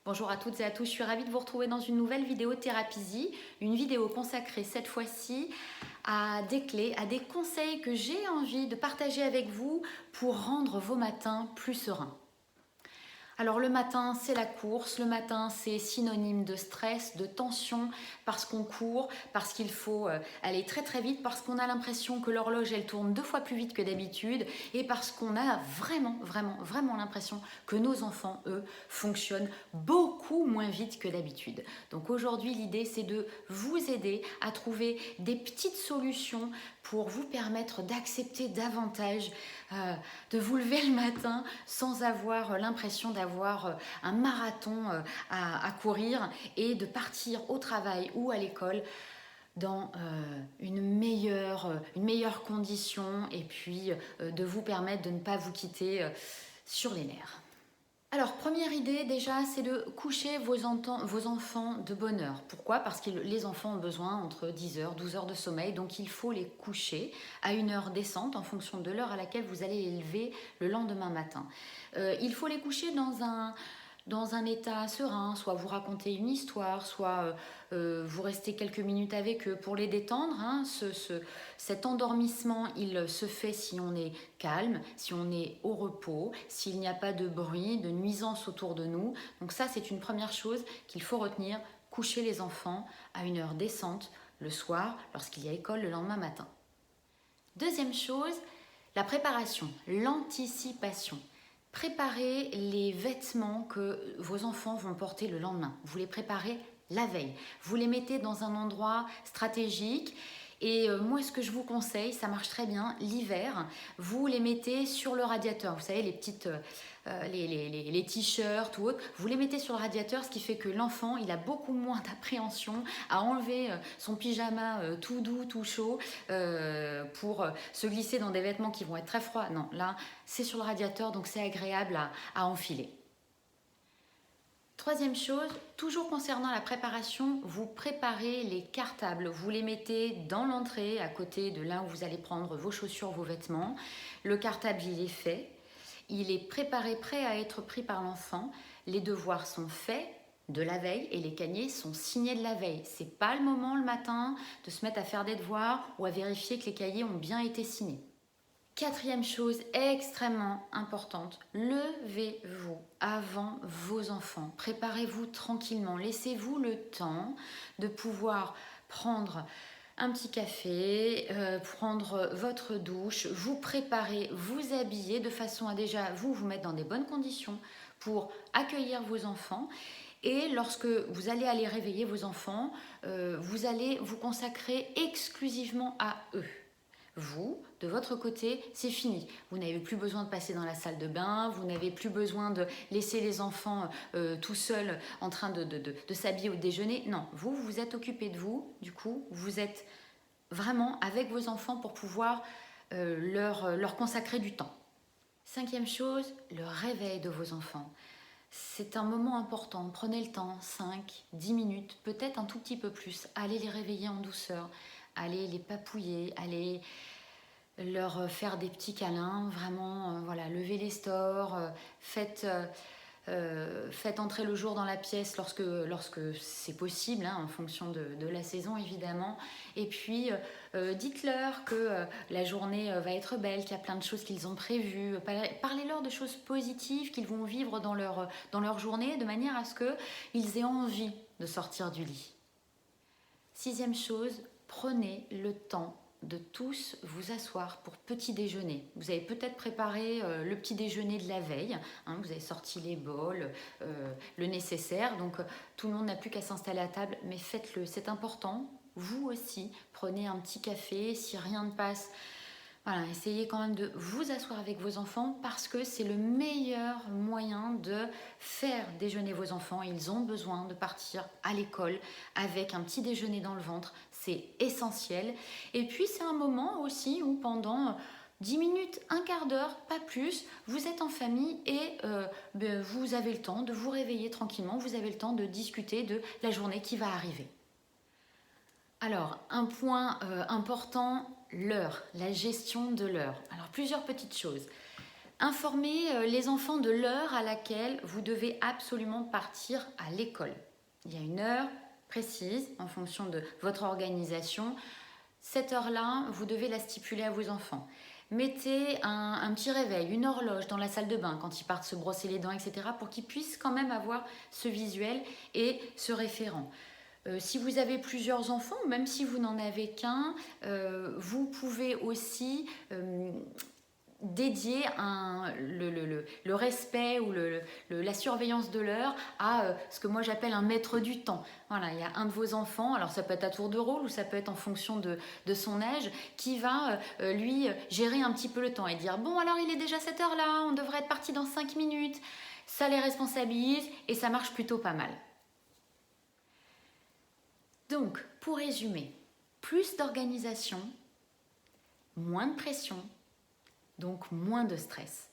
Bonjour à toutes et à tous, je suis ravie de vous retrouver dans une nouvelle vidéo Thérapie, une vidéo consacrée cette fois-ci à des clés, à des conseils que j'ai envie de partager avec vous pour rendre vos matins plus sereins. Alors le matin, c'est la course, le matin, c'est synonyme de stress, de tension, parce qu'on court, parce qu'il faut aller très très vite, parce qu'on a l'impression que l'horloge, elle tourne 2 fois plus vite que d'habitude, et parce qu'on a vraiment l'impression que nos enfants, eux, fonctionnent beaucoup moins vite que d'habitude. Donc aujourd'hui, l'idée, c'est de vous aider à trouver des petites solutions pour vous permettre d'accepter davantage, de vous lever le matin sans avoir l'impression d'avoir un marathon à courir et de partir au travail ou à l'école dans une meilleure condition et puis de vous permettre de ne pas vous quitter sur les nerfs. Alors, première idée déjà, c'est de coucher vos enfants de bonne heure. Pourquoi? Parce que les enfants ont besoin entre 10 heures, 12 heures de sommeil, donc il faut les coucher à une heure décente en fonction de l'heure à laquelle vous allez les lever le lendemain matin. Il faut les coucher dans un état serein, soit vous racontez une histoire, soit vous restez quelques minutes avec eux pour les détendre. Cet endormissement, il se fait si on est calme, si on est au repos, s'il n'y a pas de bruit, de nuisance autour de nous. Donc ça, c'est une première chose qu'il faut retenir, coucher les enfants à une heure décente le soir lorsqu'il y a école le lendemain matin. Deuxième chose, la préparation, l'anticipation. Préparez les vêtements que vos enfants vont porter le lendemain. Vous les préparez la veille. Vous les mettez dans un endroit stratégique. Et moi, ce que je vous conseille, ça marche très bien, l'hiver, vous les mettez sur le radiateur. Vous savez, les petites, les t-shirts ou autres, vous les mettez sur le radiateur, ce qui fait que l'enfant, il a beaucoup moins d'appréhension à enlever son pyjama tout doux, tout chaud, pour se glisser dans des vêtements qui vont être très froids. Non, là, c'est sur le radiateur, donc c'est agréable à enfiler. Troisième chose, toujours concernant la préparation, vous préparez les cartables. Vous les mettez dans l'entrée, à côté de là où vous allez prendre vos chaussures, vos vêtements. Le cartable, il est fait. Il est préparé, prêt à être pris par l'enfant. Les devoirs sont faits de la veille et les cahiers sont signés de la veille. C'est pas le moment le matin de se mettre à faire des devoirs ou à vérifier que les cahiers ont bien été signés. Quatrième chose extrêmement importante, levez-vous avant vos enfants. Préparez-vous tranquillement. Laissez-vous le temps de pouvoir prendre un petit café, prendre votre douche, vous préparer, vous habiller de façon à déjà vous mettre dans des bonnes conditions pour accueillir vos enfants. Et lorsque vous allez aller réveiller vos enfants, vous allez vous consacrer exclusivement à eux. Vous, de votre côté, c'est fini. Vous n'avez plus besoin de passer dans la salle de bain, vous n'avez plus besoin de laisser les enfants tout seuls en train de s'habiller au déjeuner. Non, vous, vous êtes occupé de vous. Du coup, vous êtes vraiment avec vos enfants pour pouvoir leur consacrer du temps. Cinquième chose, le réveil de vos enfants. C'est un moment important. Prenez le temps, 5, 10 minutes, peut-être un tout petit peu plus. Allez les réveiller en douceur, allez les papouiller, allez leur faire des petits câlins, vraiment, voilà, levez les stores, faites entrer le jour dans la pièce lorsque c'est possible, hein, en fonction de la saison évidemment. Et puis dites-leur que la journée va être belle, qu'il y a plein de choses qu'ils ont prévues. Parlez-leur de choses positives qu'ils vont vivre dans leur journée, de manière à ce qu'ils aient envie de sortir du lit. Sixième chose, prenez le temps de tous vous asseoir pour petit déjeuner. Vous avez peut-être préparé le petit déjeuner de la veille, hein, vous avez sorti les bols, le nécessaire, donc tout le monde n'a plus qu'à s'installer à table, mais faites-le, c'est important. Vous aussi, prenez un petit café, si rien ne passe, voilà, essayez quand même de vous asseoir avec vos enfants parce que c'est le meilleur moyen de faire déjeuner vos enfants. Ils ont besoin de partir à l'école avec un petit déjeuner dans le ventre. C'est essentiel. Et puis c'est un moment aussi où pendant 10 minutes, un quart d'heure, pas plus, vous êtes en famille et vous avez le temps de vous réveiller tranquillement. Vous avez le temps de discuter de la journée qui va arriver. Alors, un point important, l'heure, la gestion de l'heure. Alors, plusieurs petites choses. Informez les enfants de l'heure à laquelle vous devez absolument partir à l'école. Il y a une heure précise en fonction de votre organisation. Cette heure-là, vous devez la stipuler à vos enfants. Mettez un petit réveil, une horloge dans la salle de bain quand ils partent se brosser les dents, etc. pour qu'ils puissent quand même avoir ce visuel et ce référent. Si vous avez plusieurs enfants, même si vous n'en avez qu'un, vous pouvez aussi dédier le respect ou la surveillance de l'heure à ce que moi j'appelle un maître du temps. Voilà, il y a un de vos enfants, alors ça peut être à tour de rôle ou ça peut être en fonction de son âge, qui va lui gérer un petit peu le temps et dire bon alors il est déjà cette heure-là, on devrait être parti dans 5 minutes. Ça les responsabilise et ça marche plutôt pas mal. Donc, pour résumer, plus d'organisation, moins de pression, donc moins de stress.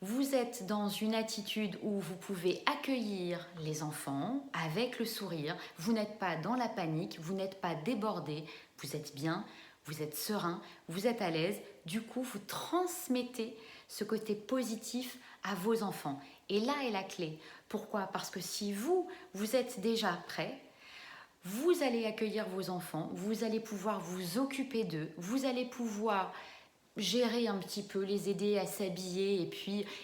Vous êtes dans une attitude où vous pouvez accueillir les enfants avec le sourire. Vous n'êtes pas dans la panique, vous n'êtes pas débordé, vous êtes bien, vous êtes serein, vous êtes à l'aise. Du coup, vous transmettez ce côté positif à vos enfants. Et là est la clé. Pourquoi? Parce que si vous êtes déjà prêt, vous allez accueillir vos enfants, vous allez pouvoir vous occuper d'eux, vous allez pouvoir gérer un petit peu, les aider à s'habiller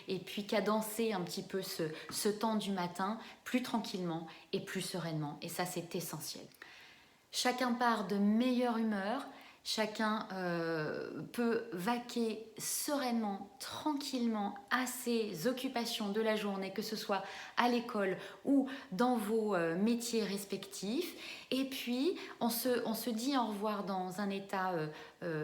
et puis cadencer un petit peu ce temps du matin plus tranquillement et plus sereinement. Et ça, c'est essentiel. Chacun part de meilleure humeur, chacun peut vaquer sereinement, tranquillement à ses occupations de la journée, que ce soit à l'école ou dans vos métiers respectifs. Et puis, on se dit au revoir dans un état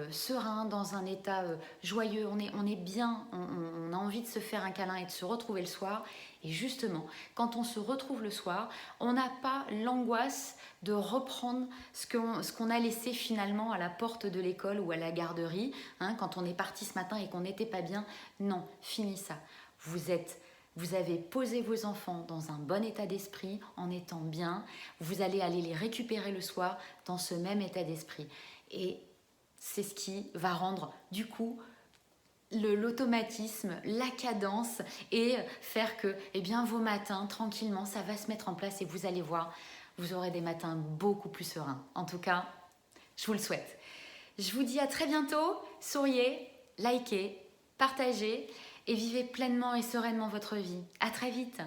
serein, dans un état joyeux. On est bien, on a envie de se faire un câlin et de se retrouver le soir. Et justement, quand on se retrouve le soir, on n'a pas l'angoisse de reprendre ce qu'on a laissé finalement à la porte de l'école ou à la garderie, hein, quand on est parti ce matin et qu'on n'était pas bien. Non, fini ça. Vous avez posé vos enfants dans un bon état d'esprit, en étant bien. Vous allez aller les récupérer le soir dans ce même état d'esprit. Et c'est ce qui va rendre du coup l'automatisme, la cadence et faire que vos matins, tranquillement, ça va se mettre en place et vous allez voir, vous aurez des matins beaucoup plus sereins. En tout cas, je vous le souhaite. Je vous dis à très bientôt. Souriez, likez, partagez et vivez pleinement et sereinement votre vie. À très vite.